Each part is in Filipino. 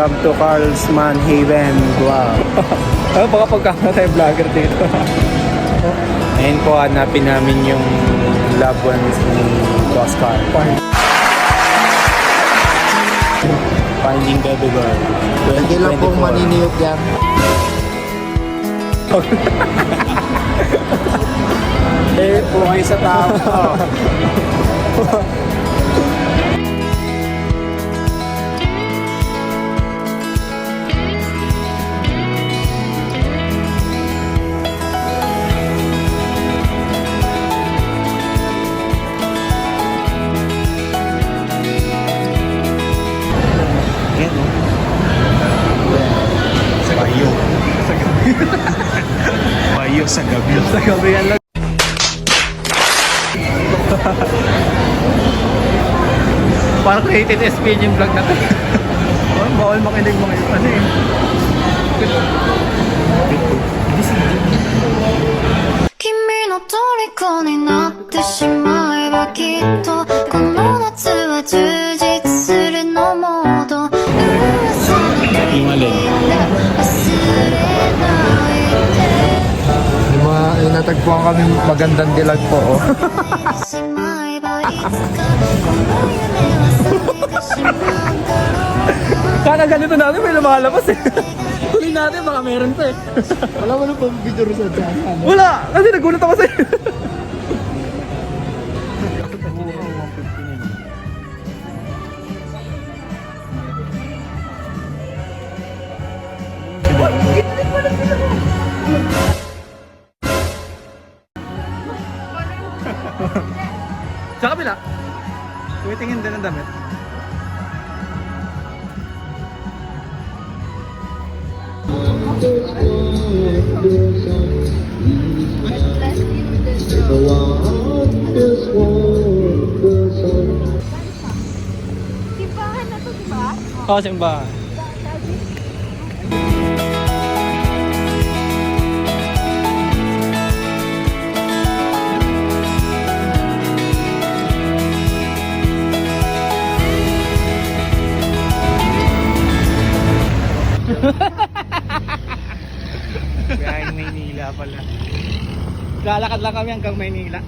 Welcome to Carlsman Haven. Wow. Ano baka pagkakita tayo vlogger dito. Ngayon po hanapin namin yung loved ones ni Boss Carl. Finding Baby Girl. Hindi lang pong 2024. maniniyot yan. Eh po kayo sa tao. Bayo sa gabi. Sa gabi yan lang. Parang created SPN yung vlog natin. Bawal makinig mga yun. Ano eh. 君の虜になってしまえばきっとこの夏は充実するのモード噂の忘れないで Natagpuan kami magandang dilag po. Oh. しまえばいつかこの夢は咲いてしまうんだろう Kaka ganito natin may lumalabas eh. Tuloy natin baka meron pa eh. Wala mo na pong video sa dyan. Wala! Kasi nagulat ako sa'yo. Sa kabila. Tumitingin din ang damit. Simbahan na to, di ba? Oo, simbahan. Behind Maynila pala. Lalakad lang kami hanggang Maynila.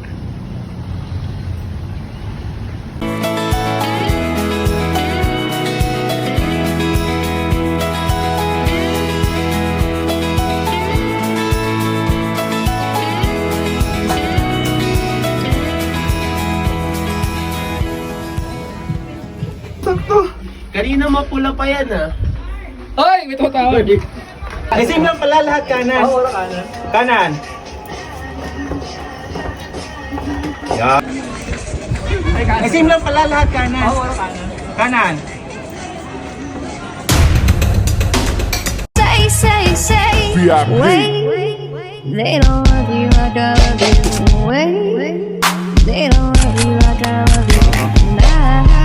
Kanina mapula pa yan ah. Ay! May tumatawag. Isim lang pala lahat kanan. Oo, wala kanan. Kanan. Yeah. Ay, kanan. Isim lang pala lahat kanan. Oo, wala kanan. Kanan. Say, wait. They don't love you, I love you. Wait, they don't love you, I love you. Nah.